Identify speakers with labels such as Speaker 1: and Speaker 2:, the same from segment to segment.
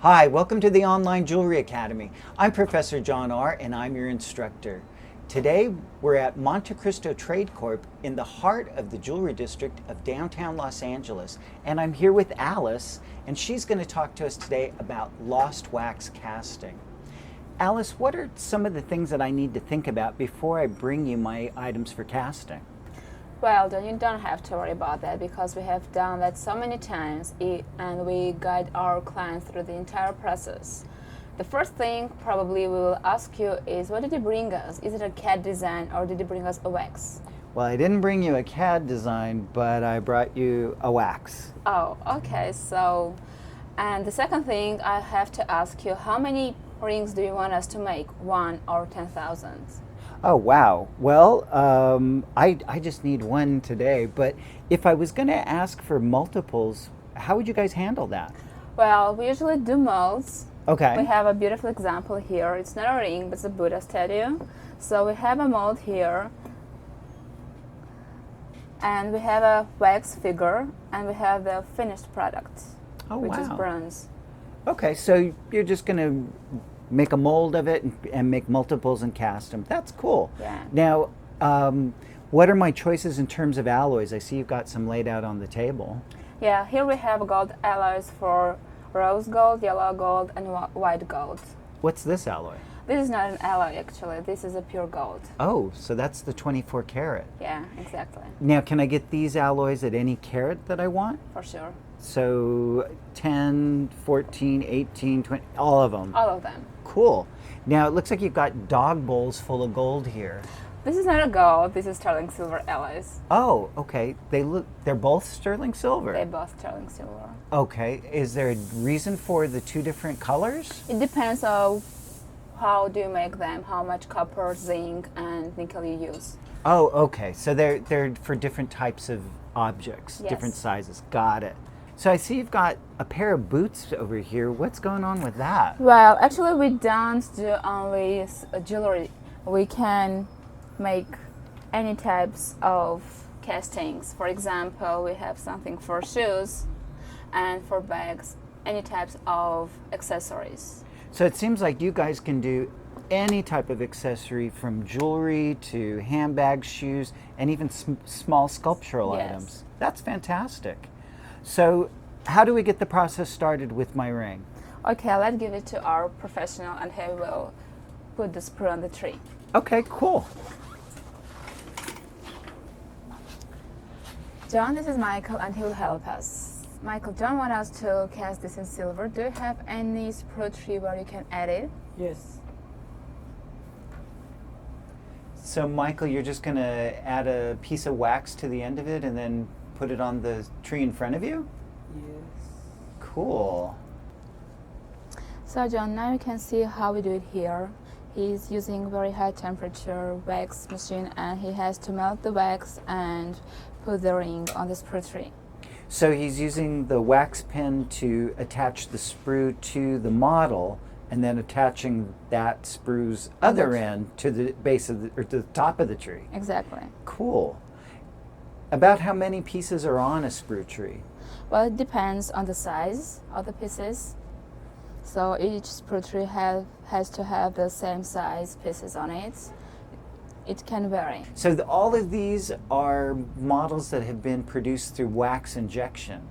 Speaker 1: Hi, welcome to the Online Jewelry Academy. I'm Professor John Ahr and I'm your instructor. Today we're at Monte Christo Trade Corp in the heart of the jewelry district of downtown Los Angeles. And I'm here with Alice, and she's going to talk to us today about lost wax casting. Alice, what are some of the things that I need to think about before I bring you my items for casting?
Speaker 2: Well, then you don't have to worry about that because we have done that so many times and we guide our clients through the entire process. The first thing probably we will ask you is, what did you bring us? Is it a CAD design or did you bring us a wax?
Speaker 1: Well, I didn't bring you a CAD design, but I brought you a wax.
Speaker 2: Oh, okay. And the second thing I have to ask you, how many rings do you want us to make? 1 or 10,000?
Speaker 1: Oh, wow. Well, I just need one today, but if I was going to ask for multiples, how would you guys handle that?
Speaker 2: Well, we usually do molds.
Speaker 1: Okay.
Speaker 2: We have a beautiful example here. It's not a ring, but it's a Buddha statue. So we have a mold here, and we have a wax figure, and we have the finished product, which is bronze.
Speaker 1: Okay, so you're just going to make a mold of it and make multiples and cast them. That's cool.
Speaker 2: Yeah.
Speaker 1: Now, what are my choices in terms of alloys? I see you've got some laid out on the table.
Speaker 2: Yeah, here we have gold alloys for rose gold, yellow gold, and white gold.
Speaker 1: What's this alloy?
Speaker 2: This is not an alloy, actually. This is a pure gold.
Speaker 1: Oh, so that's the 24 karat.
Speaker 2: Yeah, exactly.
Speaker 1: Now, can I get these alloys at any carat that I want?
Speaker 2: For sure.
Speaker 1: So 10, 14, 18, 20, all of them?
Speaker 2: All of them.
Speaker 1: Cool. Now, it looks like you've got dog bowls full of gold here.
Speaker 2: This is not a gold. This is sterling silver alloys.
Speaker 1: Oh, okay. They're both sterling silver?
Speaker 2: They're both sterling silver.
Speaker 1: Okay. Is there a reason for the two different colors?
Speaker 2: It depends on how do you make them, how much copper, zinc, and nickel you use.
Speaker 1: Oh, okay. So they're for different types of objects,
Speaker 2: Yes.
Speaker 1: different sizes. Got it. So I see you've got a pair of boots over here. What's going on with that?
Speaker 2: Well, actually, we don't do only jewelry. We can make any types of castings. For example, we have something for shoes and for bags, any types of accessories.
Speaker 1: So it seems like you guys can do any type of accessory from jewelry to handbags, shoes, and even small sculptural
Speaker 2: Yes.
Speaker 1: items. That's fantastic. So how do we get the process started with my ring?
Speaker 2: Okay, let's give it to our professional and he will put the sprue on the tree.
Speaker 1: Okay, cool.
Speaker 2: John, this is Michael and he will help us. Michael, John wants us to cast this in silver. Do you have any sprue tree where you can add it?
Speaker 3: Yes.
Speaker 1: So Michael, you're just going to add a piece of wax to the end of it and then put it on the tree in front of you?
Speaker 3: Yes.
Speaker 1: Cool.
Speaker 2: So John, now you can see how we do it here. He's using very high temperature wax machine and he has to melt the wax and put the ring on the sprue tree.
Speaker 1: So he's using the wax pen to attach the sprue to the model and then attaching that sprue's other end to the base of or to the top of the tree.
Speaker 2: Exactly.
Speaker 1: Cool. About how many pieces are on a sprue tree?
Speaker 2: Well, it depends on the size of the pieces. So each sprue tree has to have the same size pieces on it. It can vary.
Speaker 1: So all of these are models that have been produced through wax injection.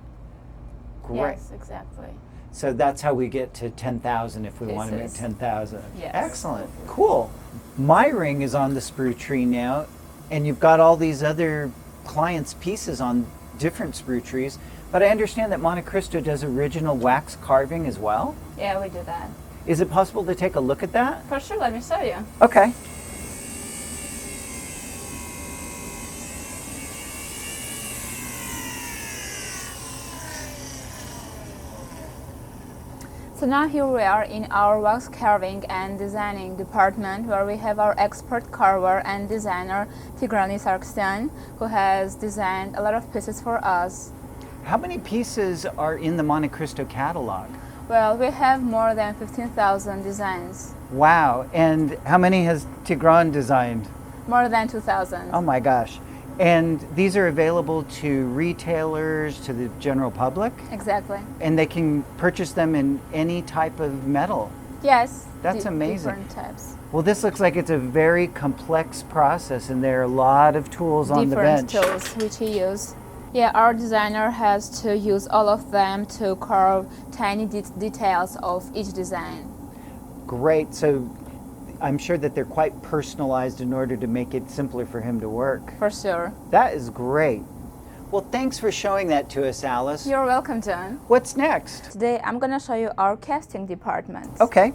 Speaker 1: Great.
Speaker 2: Yes, exactly.
Speaker 1: So that's how we get to 10,000 if we want to make
Speaker 2: Pieces.
Speaker 1: 10,000.
Speaker 2: Yes.
Speaker 1: Excellent. Cool. My ring is on the sprue tree now, and you've got all these other clients' pieces on different sprue trees, but I understand that Monte Cristo does original wax carving as well.
Speaker 2: Yeah, we do that.
Speaker 1: Is it possible to take a look at that?
Speaker 2: For sure, let me show you.
Speaker 1: Okay.
Speaker 2: So now here we are in our wax carving and designing department where we have our expert carver and designer Tigrani Sargsyan, who has designed a lot of pieces for us.
Speaker 1: How many pieces are in the Monte Cristo catalog?
Speaker 2: Well, we have more than 15,000 designs.
Speaker 1: Wow. And how many has Tigran designed?
Speaker 2: More than 2,000.
Speaker 1: Oh my gosh. And these are available to retailers, to the general public,
Speaker 2: Exactly.
Speaker 1: and they can purchase them in any type of metal.
Speaker 2: Yes.
Speaker 1: That's amazing.
Speaker 2: Different types.
Speaker 1: Well, this looks like it's a very complex process, and there are a lot of tools on the bench.
Speaker 2: Different tools which he used. Yeah, our designer has to use all of them to carve tiny details of each design.
Speaker 1: Great. So I'm sure that they're quite personalized in order to make it simpler for him to work.
Speaker 2: For sure.
Speaker 1: That is great. Well, thanks for showing that to us, Alice.
Speaker 2: You're welcome, John.
Speaker 1: What's next?
Speaker 2: Today I'm going to show you our casting department.
Speaker 1: Okay.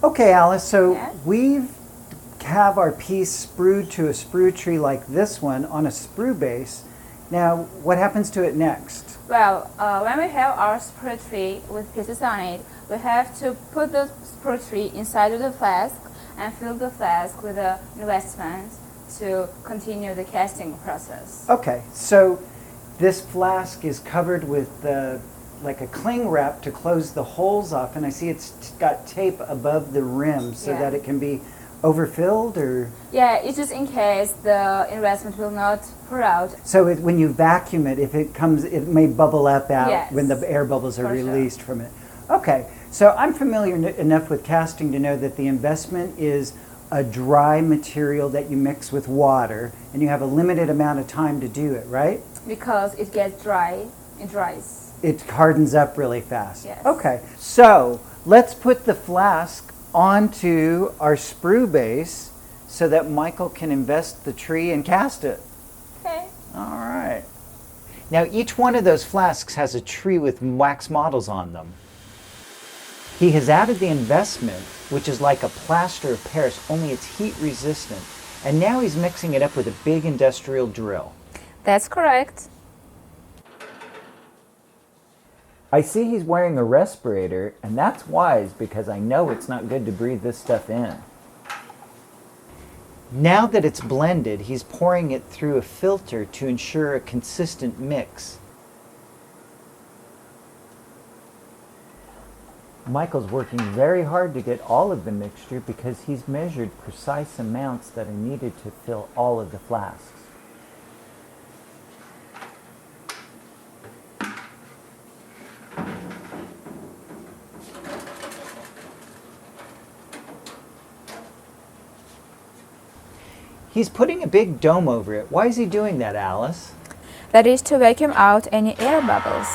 Speaker 1: Okay, Alice, so
Speaker 2: Yes?
Speaker 1: we have our piece sprued to a sprue tree like this one on a sprue base. Now, what happens to it next?
Speaker 2: Well, when we have our sprue tree with pieces on it, we have to put the sprue tree inside of the flask and fill the flask with the investment to continue the casting process.
Speaker 1: Okay, so this flask is covered with like a cling wrap to close the holes off, and I see it's got tape above the rim so that it can be overfilled, or?
Speaker 2: Yeah, it's just in case the investment will not pour out.
Speaker 1: So when you vacuum it, if it comes, it may bubble up out
Speaker 2: Yes,
Speaker 1: when the air bubbles are
Speaker 2: for sure.
Speaker 1: released from it. Okay, so I'm familiar enough with casting to know that the investment is a dry material that you mix with water, and you have a limited amount of time to do it, right?
Speaker 2: Because it gets dry, it dries.
Speaker 1: It hardens up really fast.
Speaker 2: Yes.
Speaker 1: Okay, so let's put the flask onto our sprue base so that Michael can invest the tree and cast it.
Speaker 2: Okay.
Speaker 1: All right. Now each one of those flasks has a tree with wax models on them. He has added the investment, which is like a plaster of Paris, only it's heat resistant. And now he's mixing it up with a big industrial drill.
Speaker 2: That's correct.
Speaker 1: I see he's wearing a respirator, and that's wise because I know it's not good to breathe this stuff in. Now that it's blended, he's pouring it through a filter to ensure a consistent mix. Michael's working very hard to get all of the mixture because he's measured precise amounts that are needed to fill all of the flasks. He's putting a big dome over it. Why is he doing that, Alice?
Speaker 2: That is to vacuum out any air bubbles.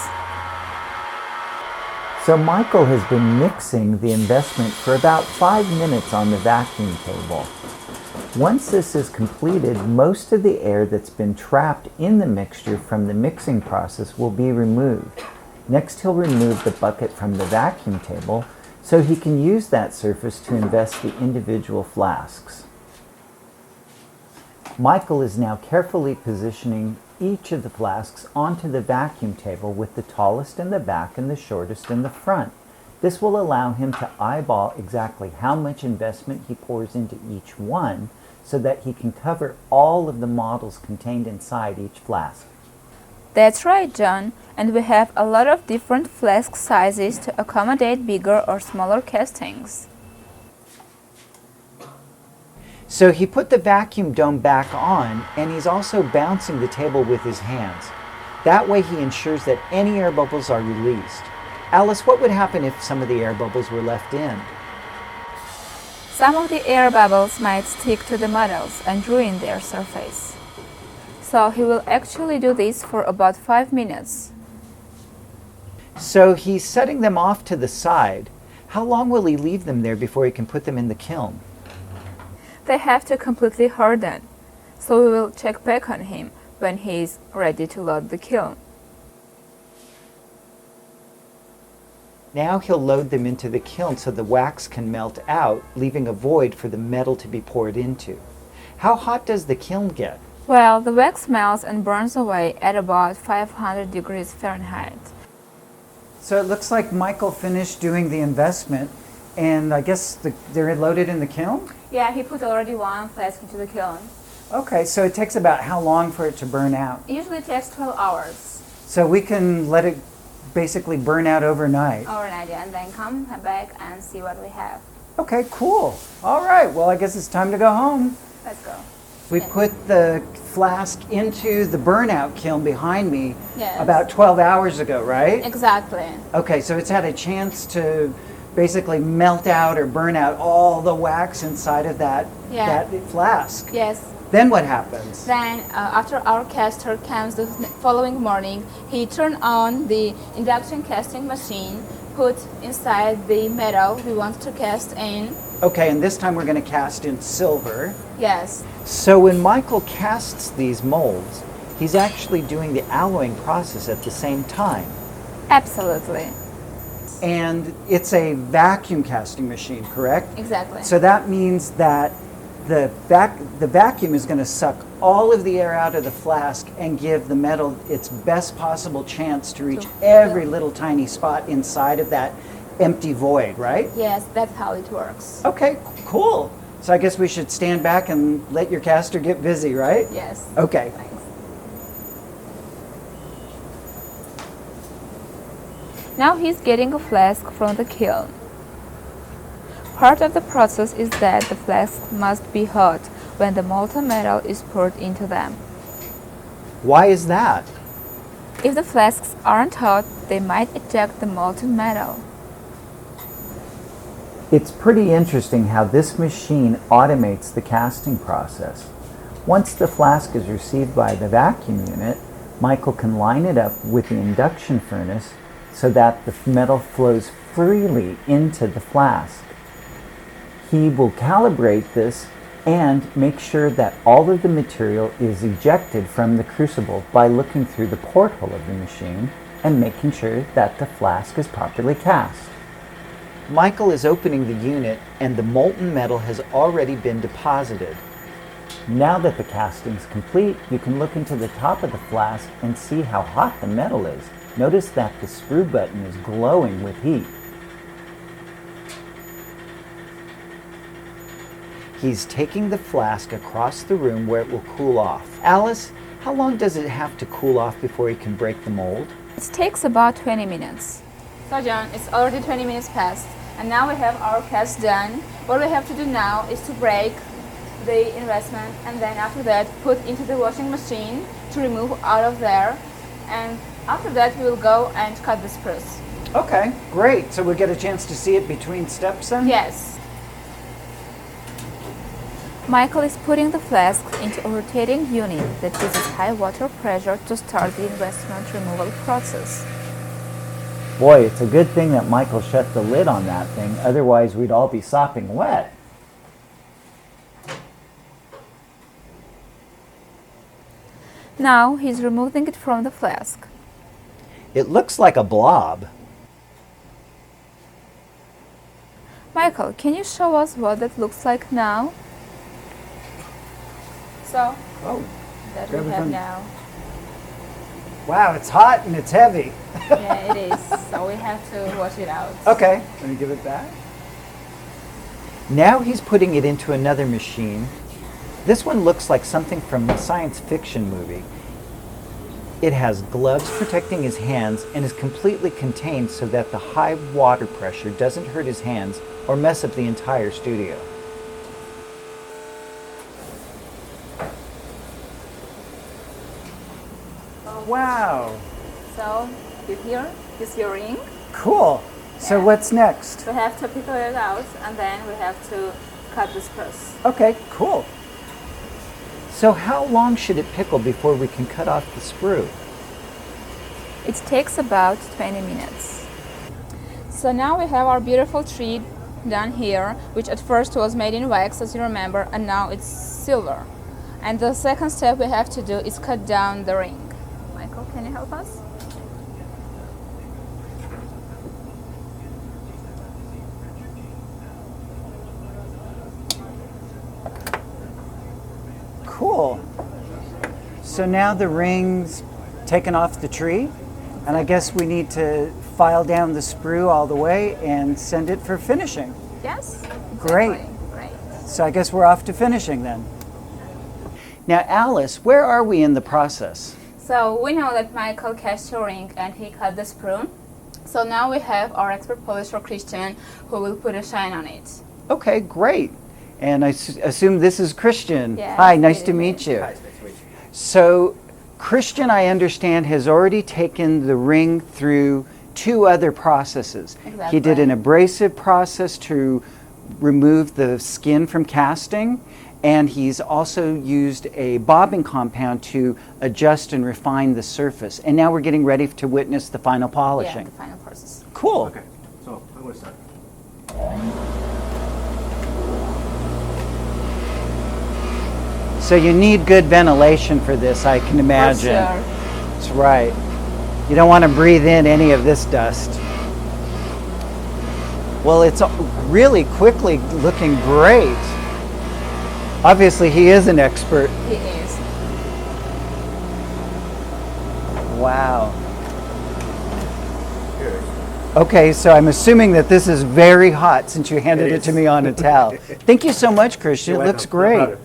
Speaker 1: So Michael has been mixing the investment for about 5 minutes on the vacuum table. Once this is completed, most of the air that's been trapped in the mixture from the mixing process will be removed. Next, he'll remove the bucket from the vacuum table so he can use that surface to invest the individual flasks. Michael is now carefully positioning each of the flasks onto the vacuum table with the tallest in the back and the shortest in the front. This will allow him to eyeball exactly how much investment he pours into each one so that he can cover all of the models contained inside each flask.
Speaker 2: That's right, John. And we have a lot of different flask sizes to accommodate bigger or smaller castings.
Speaker 1: So he put the vacuum dome back on, and he's also bouncing the table with his hands. That way he ensures that any air bubbles are released. Alice, what would happen if some of the air bubbles were left in?
Speaker 2: Some of the air bubbles might stick to the models and ruin their surface. So he will actually do this for about 5 minutes.
Speaker 1: So he's setting them off to the side. How long will he leave them there before he can put them in the kiln?
Speaker 2: They have to completely harden, so we will check back on him when he is ready to load the kiln.
Speaker 1: Now he'll load them into the kiln so the wax can melt out, leaving a void for the metal to be poured into. How hot does the kiln get?
Speaker 2: Well, the wax melts and burns away at about 500 degrees Fahrenheit.
Speaker 1: So it looks like Michael finished doing the investment, and I guess they're loaded in the kiln?
Speaker 2: Yeah, he put already one flask into the kiln.
Speaker 1: Okay, so it takes about how long for it to burn out?
Speaker 2: It usually takes 12 hours.
Speaker 1: So we can let it basically burn out overnight?
Speaker 2: Overnight, yeah, and then come back and see what we have.
Speaker 1: Okay, cool. All right, well, I guess it's time to go home.
Speaker 2: Let's go.
Speaker 1: We put the flask into the burnout kiln behind me
Speaker 2: Yes.
Speaker 1: about 12 hours ago, right?
Speaker 2: Exactly.
Speaker 1: Okay, so it's had a chance to basically melt out or burn out all the wax inside of that flask.
Speaker 2: Yes.
Speaker 1: Then what happens?
Speaker 2: Then after our caster comes the following morning, he turned on the induction casting machine, put inside the metal we want to cast in.
Speaker 1: Okay, and this time we're going to cast in silver.
Speaker 2: Yes.
Speaker 1: So when Michael casts these molds, he's actually doing the alloying process at the same time.
Speaker 2: Absolutely.
Speaker 1: And it's a vacuum casting machine, correct?
Speaker 2: Exactly.
Speaker 1: So that means that the vacuum is going to suck all of the air out of the flask and give the metal its best possible chance to reach every little tiny spot inside of that empty void, right?
Speaker 2: Yes, that's how it works.
Speaker 1: Okay, cool. So I guess we should stand back and let your caster get busy, right?
Speaker 2: Yes.
Speaker 1: Okay.
Speaker 2: Thanks. Now he's getting a flask from the kiln. Part of the process is that the flasks must be hot when the molten metal is poured into them.
Speaker 1: Why is that?
Speaker 2: If the flasks aren't hot, they might eject the molten metal.
Speaker 1: It's pretty interesting how this machine automates the casting process. Once the flask is received by the vacuum unit, Michael can line it up with the induction furnace so that the metal flows freely into the flask. He will calibrate this and make sure that all of the material is ejected from the crucible by looking through the porthole of the machine and making sure that the flask is properly cast. Michael is opening the unit and the molten metal has already been deposited. Now that the casting is complete, you can look into the top of the flask and see how hot the metal is. Notice that the screw button is glowing with heat. He's taking the flask across the room where it will cool off. Alice, how long does it have to cool off before he can break the mold?
Speaker 2: It takes about 20 minutes. So John, it's already 20 minutes past, and now we have our cast done. What we have to do now is to break the investment, and then after that put into the washing machine to remove out of there, and after that we will go and cut the spruce.
Speaker 1: Okay, great. So we get a chance to see it between steps then?
Speaker 2: Yes. Michael is putting the flask into a rotating unit that uses high water pressure to start the investment removal process.
Speaker 1: Boy, it's a good thing that Michael shut the lid on that thing, otherwise we'd all be sopping wet.
Speaker 2: Now he's removing it from the flask.
Speaker 1: It looks like a blob.
Speaker 2: Michael, can you show us what that looks like now? So,
Speaker 1: Oh,
Speaker 2: that
Speaker 1: grab
Speaker 2: we
Speaker 1: it
Speaker 2: have
Speaker 1: from-
Speaker 2: now.
Speaker 1: wow, it's hot and it's heavy.
Speaker 2: Yeah, it is. So we have to wash it out.
Speaker 1: Okay, let me give it back. Now he's putting it into another machine. This one looks like something from a science fiction movie. It has gloves protecting his hands and is completely contained so that the high water pressure doesn't hurt his hands or mess up the entire studio. Wow,
Speaker 2: So, here is your ring.
Speaker 1: cool. So what's next?
Speaker 2: We have to pickle it out, and then we have to cut the spruce.
Speaker 1: Okay, cool. So how long should it pickle before we can cut off the sprue?
Speaker 2: It takes about 20 minutes. So now we have our beautiful tree done here, which at first was made in wax, as you remember, and now it's silver. And the second step we have to do is cut down the ring. Michael, can you help us?
Speaker 1: Cool. So now the ring's taken off the tree, and I guess we need to file down the sprue all the way and send it for finishing.
Speaker 2: Yes?
Speaker 1: Great.
Speaker 2: Exactly. Great.
Speaker 1: So I guess we're off to finishing then. Now, Alice, where are we in the process?
Speaker 2: So we know that Michael cast your ring and he cut the sprue. So now we have our expert polisher Christian who will put a shine on it.
Speaker 1: Okay, great. And I assume this is Christian.
Speaker 2: Yes,
Speaker 1: Hi, nice
Speaker 2: it
Speaker 1: to
Speaker 2: is.
Speaker 1: meet you.
Speaker 3: Hi, it's nice to meet you.
Speaker 1: So, Christian, I understand, has already taken the ring through 2 other processes. He did
Speaker 2: Exactly.
Speaker 1: an abrasive process to remove the skin from casting, and he's also used a bobbing compound to adjust and refine the surface. And now we're getting ready to witness the final
Speaker 2: Yeah,
Speaker 1: polishing.
Speaker 2: the final process.
Speaker 1: Cool.
Speaker 3: Okay, so I'm going to start.
Speaker 1: So you need good ventilation for this, I can imagine.
Speaker 2: For sure.
Speaker 1: That's right. You don't want to breathe in any of this dust. Well, it's really quickly looking great. Obviously, he is an expert.
Speaker 2: It is.
Speaker 1: Wow.
Speaker 3: Here.
Speaker 1: Okay, so I'm assuming that this is very hot since you handed it
Speaker 3: It
Speaker 1: to
Speaker 3: is.
Speaker 1: me on a towel. Thank you so much, Christian.
Speaker 3: You're
Speaker 1: It looks
Speaker 3: welcome. No
Speaker 1: great.
Speaker 3: problem.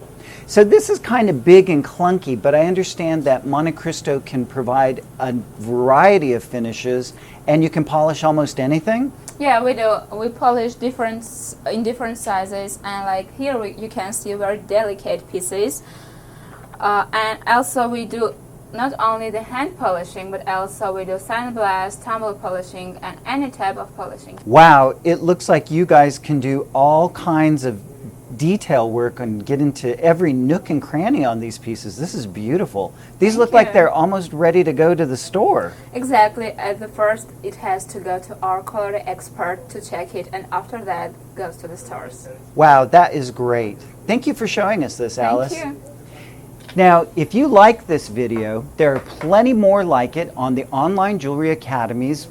Speaker 1: So this is kind of big and clunky, but I understand that Monte Cristo can provide a variety of finishes, and you can polish almost anything?
Speaker 2: Yeah, we do. We polish in different sizes, and like here you can see very delicate pieces. And also we do not only the hand polishing, but also we do sandblast, tumble polishing, and any type of polishing.
Speaker 1: Wow, it looks like you guys can do all kinds of detail work and get into every nook and cranny on these pieces. This is beautiful. These
Speaker 2: Thank
Speaker 1: look like
Speaker 2: you.
Speaker 1: they're almost ready to go to the store.
Speaker 2: Exactly. At the first, it has to go to our quality expert to check it, and after that, goes to the stores.
Speaker 1: Wow, that is great. Thank you for showing us this, Alice.
Speaker 2: Thank you.
Speaker 1: Now, if you like this video, there are plenty more like it on the Online Jewelry Academy's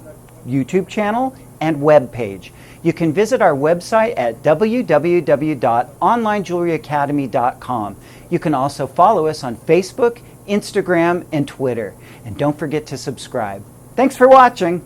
Speaker 1: YouTube channel and webpage. You can visit our website at www.onlinejewelryacademy.com. You can also follow us on Facebook, Instagram, and Twitter. And don't forget to subscribe. Thanks for watching.